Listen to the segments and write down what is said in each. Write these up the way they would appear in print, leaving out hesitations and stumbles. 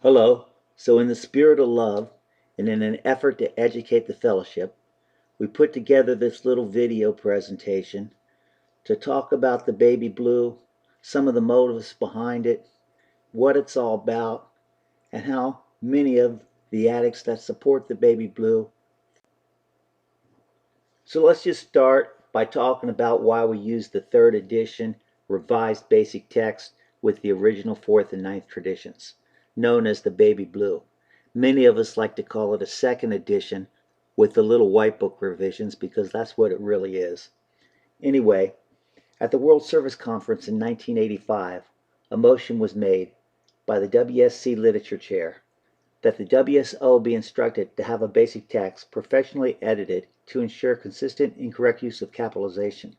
Hello. So in the spirit of love and in an effort to educate the fellowship, we put together this little video presentation to talk about the baby blue, some of the motives behind it, what it's all about, and how many of the addicts that support the baby blue. So let's just start by talking about why we use the third edition revised basic text with the original fourth and ninth traditions, known as the baby blue. Many of us like to call it a second edition with the little white book revisions because that's what it really is. Anyway, at the World Service Conference in 1985, a motion was made by the WSC Literature Chair that the WSO be instructed to have a basic text professionally edited to ensure consistent and correct use of capitalization,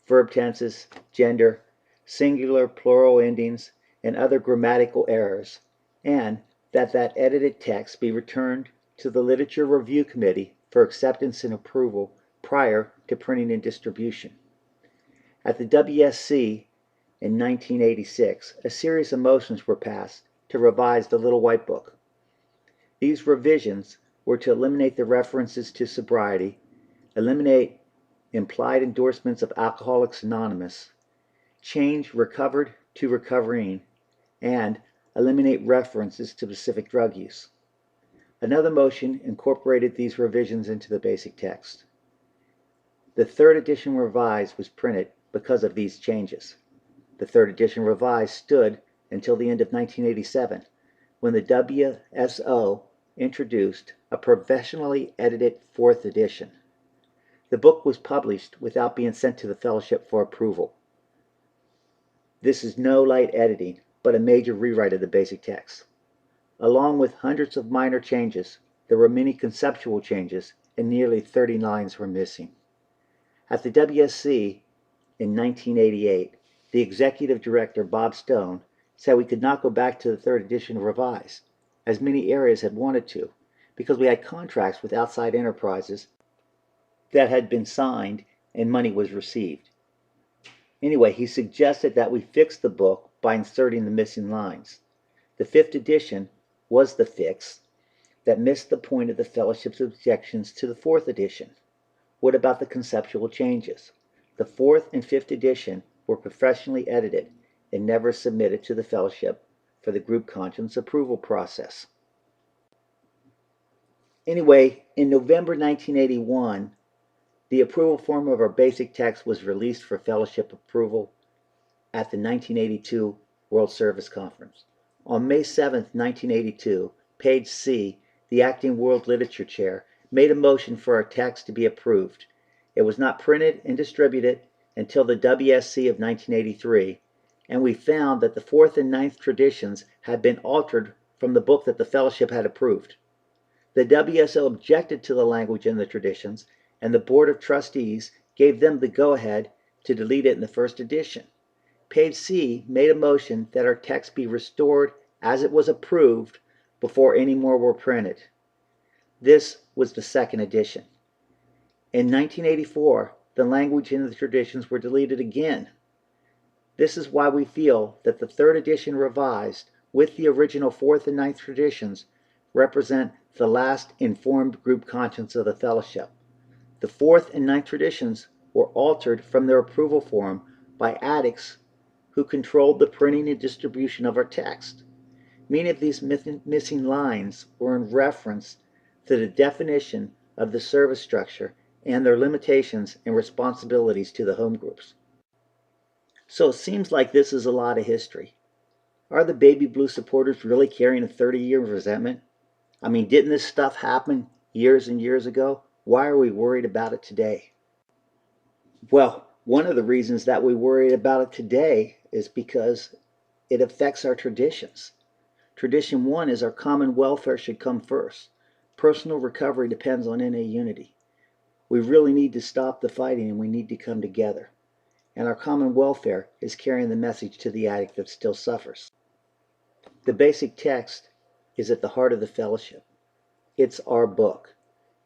verb tenses, gender, singular, plural endings, and other grammatical errors, and that edited text be returned to the Literature Review Committee for acceptance and approval prior to printing and distribution. At the WSC in 1986, a series of motions were passed to revise the Little White Book. These revisions were to eliminate the references to sobriety, eliminate implied endorsements of Alcoholics Anonymous, change recovered to recovering, and eliminate references to specific drug use. Another motion incorporated these revisions into the basic text. The third edition revised was printed because of these changes. The third edition revised stood until the end of 1987, when the WSO introduced a professionally edited fourth edition. The book was published without being sent to the fellowship for approval. This is no light editing, but a major rewrite of the basic text. Along with hundreds of minor changes, there were many conceptual changes, and nearly 30 lines were missing. At the WSC in 1988, the executive director, Bob Stone, said we could not go back to the third edition revised, as many areas had wanted to, because we had contracts with outside enterprises that had been signed and money was received. Anyway, he suggested that we fix the book by inserting the missing lines. The fifth edition was the fix that missed the point of the fellowship's objections to the fourth edition. What about the conceptual changes? The fourth and fifth edition were professionally edited and never submitted to the fellowship for the group conscience approval process. Anyway, in November 1981, the approval form of our basic text was released for fellowship approval at the 1982 World Service Conference. On May 7, 1982, Page C., the acting World Literature Chair, made a motion for our text to be approved. It was not printed and distributed until the WSC of 1983, and we found that the fourth and ninth traditions had been altered from the book that the fellowship had approved. The WSO objected to the language in the traditions, and the Board of Trustees gave them the go-ahead to delete it in the first edition. Page C made a motion that our text be restored as it was approved before any more were printed. This was the second edition. In 1984, the language in the traditions were deleted again. This is why we feel that the third edition revised with the original fourth and ninth traditions represent the last informed group conscience of the fellowship. The fourth and ninth traditions were altered from their approval form by addicts who controlled the printing and distribution of our text. Many of these missing lines were in reference to the definition of the service structure and their limitations and responsibilities to the home groups. So it seems like this is a lot of history. Are the baby blue supporters really carrying a 30-year resentment? I mean, didn't this stuff happen years and years ago? Why are we worried about it today? Well, one of the reasons that we worry about it today is because it affects our traditions. Tradition 1 is our common welfare should come first. Personal recovery depends on NA unity. We really need to stop the fighting and we need to come together. And our common welfare is carrying the message to the addict that still suffers. The basic text is at the heart of the fellowship. It's our book.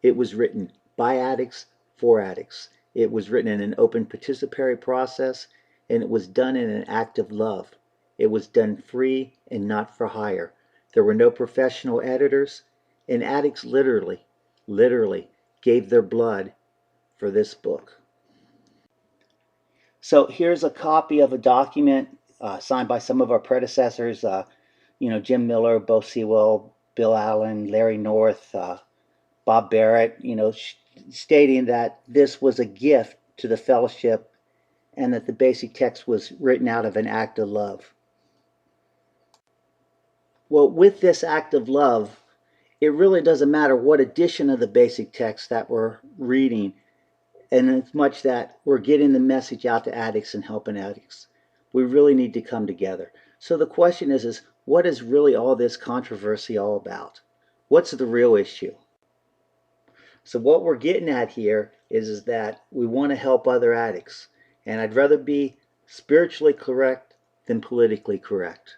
It was written by addicts for addicts. It was written in an open participatory process, and it was done in an act of love. It was done free and not for hire. There were no professional editors, and addicts literally gave their blood for this book. So here's a copy of a document signed by some of our predecessors, Jim Miller, Bo Sewell, Bill Allen, Larry North, Bob Barrett, stating that this was a gift to the fellowship and that the basic text was written out of an act of love. Well, with this act of love, it really doesn't matter what edition of the basic text that we're reading, and it's much that we're getting the message out to addicts and helping addicts. We really need to come together. So the question is what is really all this controversy all about? What's the real issue? So what we're getting at here is that we want to help other addicts. And I'd rather be spiritually correct than politically correct.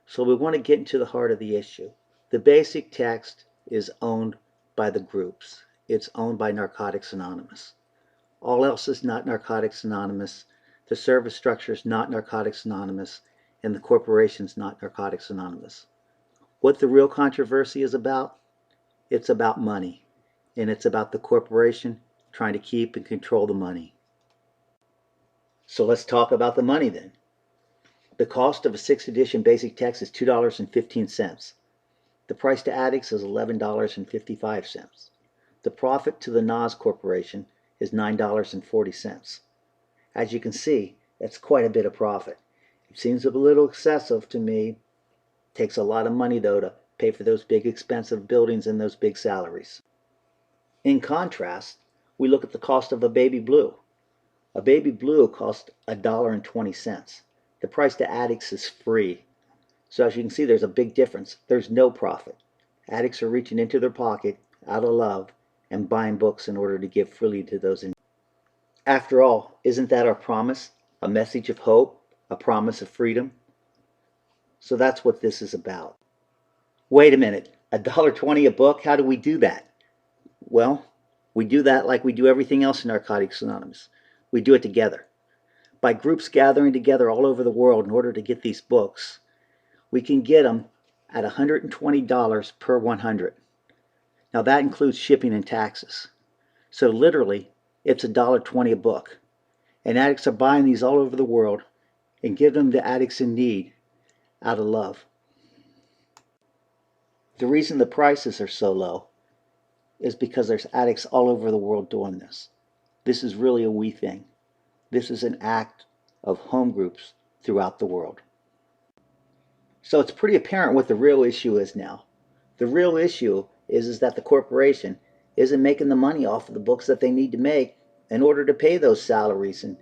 So we want to get into the heart of the issue. The basic text is owned by the groups. It's owned by Narcotics Anonymous. All else is not Narcotics Anonymous. The service structure is not Narcotics Anonymous. And the corporation's not Narcotics Anonymous. What the real controversy is about? It's about money. And it's about the corporation trying to keep and control the money. So let's talk about the money then. The cost of a 6th edition basic text is $2.15. The price to addicts is $11.55. The profit to the NAS Corporation is $9.40. As you can see, that's quite a bit of profit. It seems a little excessive to me. It takes a lot of money though to pay for those big expensive buildings and those big salaries. In contrast, we look at the cost of a baby blue. A baby blue costs $1.20. The price to addicts is free. So as you can see, there's a big difference. There's no profit. Addicts are reaching into their pocket out of love and buying books in order to give freely to those in need. After all, isn't that our promise? A message of hope? A promise of freedom? So that's what this is about. Wait a minute, $1.20 a book? How do we do that? Well, we do that like we do everything else in Narcotics Anonymous. We do it together. By groups gathering together all over the world in order to get these books, we can get them at $120 per 100. Now that includes shipping and taxes. So literally, it's $1.20 a book. And addicts are buying these all over the world and give them to addicts in need out of love. The reason the prices are so low is because there's addicts all over the world doing this. This is really a we thing. This is an act of home groups throughout the world. So it's pretty apparent what the real issue is now. The real issue is that the corporation isn't making the money off of the books that they need to make in order to pay those salaries and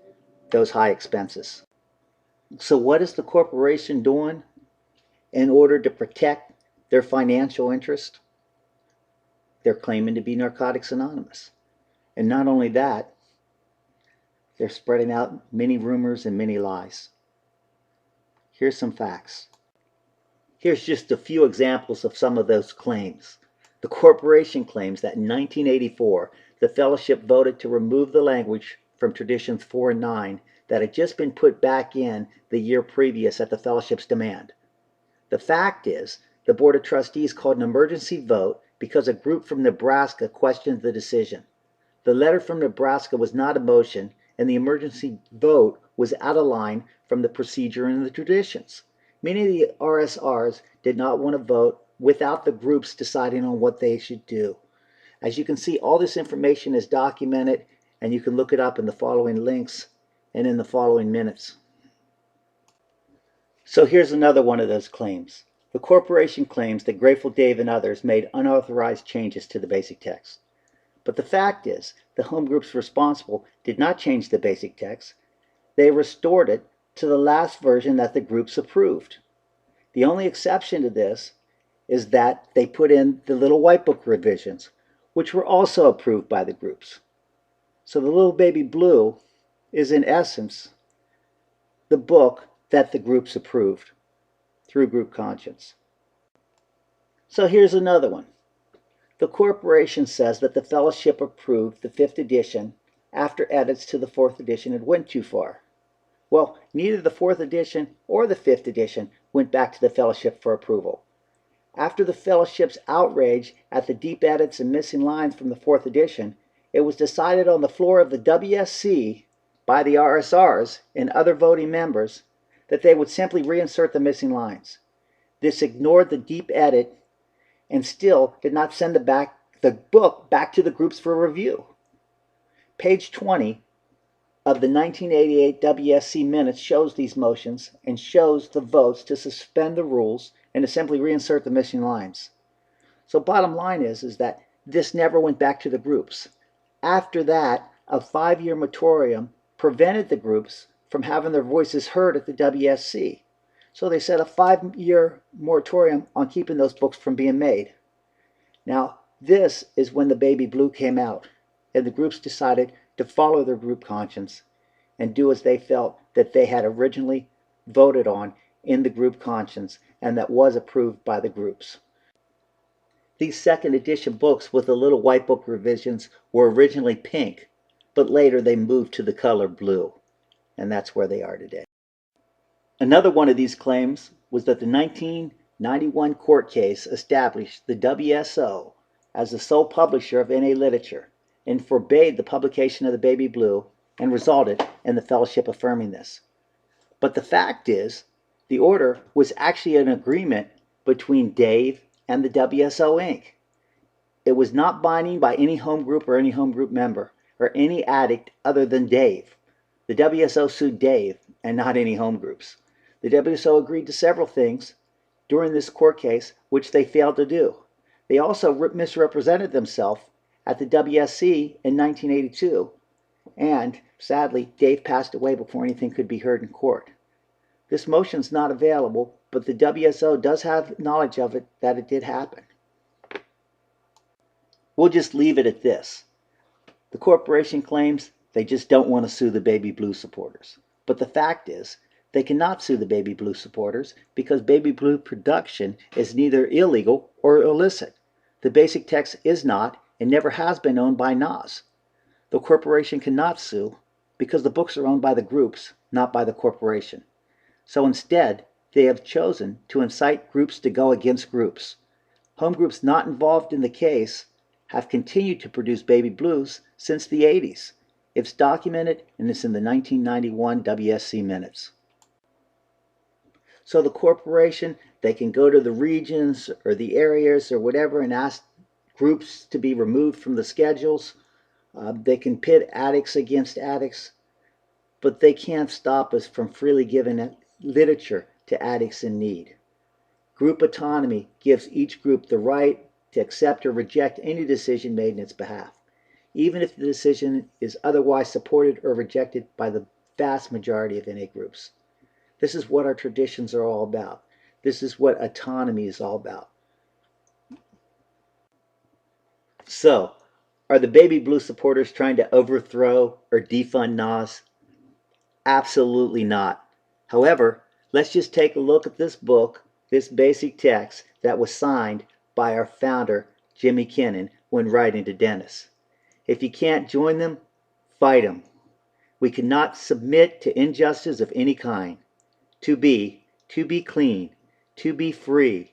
those high expenses. So what is the corporation doing in order to protect their financial interest? They're claiming to be Narcotics Anonymous. And not only that, they're spreading out many rumors and many lies. Here's some facts. Here's just a few examples of some of those claims. The corporation claims that in 1984, the fellowship voted to remove the language from traditions 4 and 9 that had just been put back in the year previous at the fellowship's demand. The fact is, the Board of Trustees called an emergency vote because a group from Nebraska questioned the decision. The letter from Nebraska was not a motion, and the emergency vote was out of line from the procedure and the traditions. Many of the RSRs did not want to vote without the groups deciding on what they should do. As you can see, all this information is documented, and you can look it up in the following links and in the following minutes. So here's another one of those claims. The corporation claims that Grateful Dave and others made unauthorized changes to the basic text. But the fact is, the home groups responsible did not change the basic text. They restored it to the last version that the groups approved. The only exception to this is that they put in the little white book revisions, which were also approved by the groups. So the little baby blue is in essence the book that the groups approved through group conscience. So here's another one. The corporation says that the fellowship approved the 5th edition after edits to the 4th edition had went too far. Well, neither the 4th edition or the 5th edition went back to the fellowship for approval. After the fellowship's outrage at the deep edits and missing lines from the 4th edition, it was decided on the floor of the WSC by the RSRs and other voting members that they would simply reinsert the missing lines. This ignored the deep edit and still did not send the book back to the groups for review. Page 20 of the 1988 WSC minutes shows these motions and shows the votes to suspend the rules and to simply reinsert the missing lines. So bottom line is that this never went back to the groups. After that, a 5-year moratorium prevented the groups from having their voices heard at the WSC. So they set a 5-year moratorium on keeping those books from being made. Now, this is when the baby blue came out, and the groups decided to follow their group conscience and do as they felt that they had originally voted on in the group conscience and that was approved by the groups. These 2nd edition books with the little white book revisions were originally pink, but later they moved to the color blue, and that's where they are today. Another one of these claims was that the 1991 court case established the WSO as the sole publisher of NA literature and forbade the publication of the Baby Blue and resulted in the fellowship affirming this. But the fact is, the order was actually an agreement between Dave and the WSO Inc. It was not binding by any home group or any home group member or any addict other than Dave. The WSO sued Dave and not any home groups. The WSO agreed to several things during this court case which they failed to do. They also misrepresented themselves at the WSC in 1982, and sadly, Dave passed away before anything could be heard in court. This motion is not available, but the WSO does have knowledge of it, that it did happen. We'll just leave it at this. The corporation claims they just don't want to sue the Baby Blue supporters. But the fact is, they cannot sue the Baby Blue supporters because Baby Blue production is neither illegal or illicit. The basic text is not and never has been owned by NAS. The corporation cannot sue because the books are owned by the groups, not by the corporation. So instead, they have chosen to incite groups to go against groups. Home groups not involved in the case have continued to produce Baby Blues since the 80s. It's documented and it's in the 1991 WSC minutes. So the corporation, they can go to the regions or the areas or whatever and ask groups to be removed from the schedules. They can pit addicts against addicts, but they can't stop us from freely giving literature to addicts in need. Group autonomy gives each group the right to accept or reject any decision made in its behalf, even if the decision is otherwise supported or rejected by the vast majority of NA groups. This is what our traditions are all about. This is what autonomy is all about. So, are the Baby Blue supporters trying to overthrow or defund NAS? Absolutely not. However, let's just take a look at this book, this basic text that was signed by our founder, Jimmy Kinnon, when writing to Dennis. If you can't join them, fight them. We cannot submit to injustice of any kind. To be clean, to be free,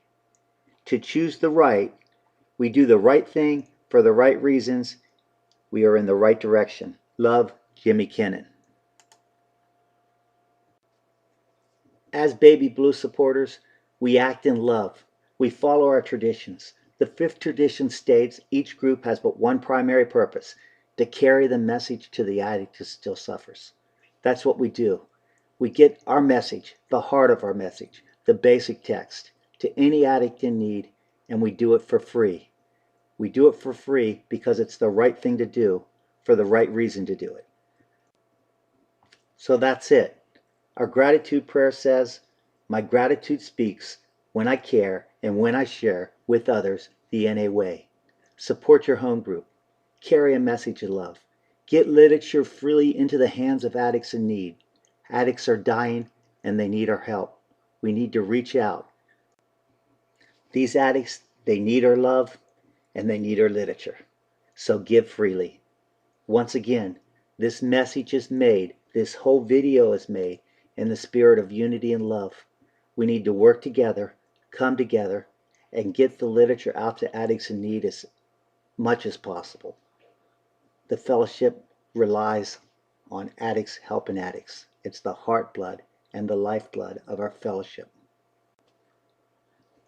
to choose the right. We do the right thing for the right reasons. We are in the right direction. Love, Jimmy Kinnon. As Baby Blue supporters, we act in love. We follow our traditions. The 5th tradition states each group has but one primary purpose, to carry the message to the addict who still suffers. That's what we do. We get our message, the heart of our message, the basic text, to any addict in need, and we do it for free. We do it for free because it's the right thing to do, for the right reason to do it. So that's it. Our gratitude prayer says, "My gratitude speaks when I care and when I share with others the NA way." Support your home group. Carry a message of love. Get literature freely into the hands of addicts in need. Addicts are dying and they need our help. We need to reach out. These addicts, they need our love and they need our literature. So give freely. Once again, this message is made, this whole video is made in the spirit of unity and love. We need to work together, come together, and get the literature out to addicts in need as much as possible. The fellowship relies on addicts helping addicts. It's the heart blood and the lifeblood of our fellowship.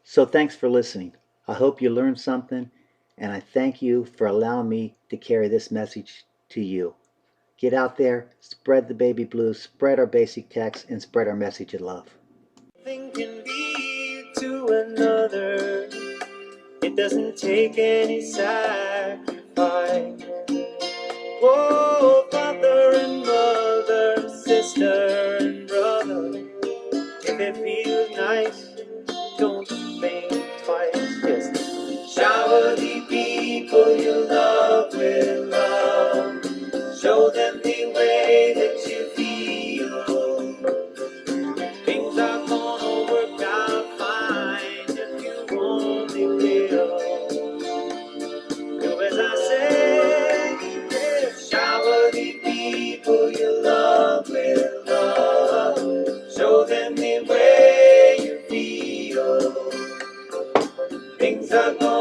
So thanks for listening. I hope you learned something, and I thank you for allowing me to carry this message to you. Get out there, spread the baby blues, spread our basic text, and spread our message of love. Nothing can be to another. It doesn't take any sacrifice. Oh, father and mother, sister and brother, if it feels nice, don't think twice. Just shower the people you love with love. Show them the way that you feel. Things are gonna work out fine if you only will. Do as I say, yeah. Shower the people you love with love. Show them the way you feel. Things are gonna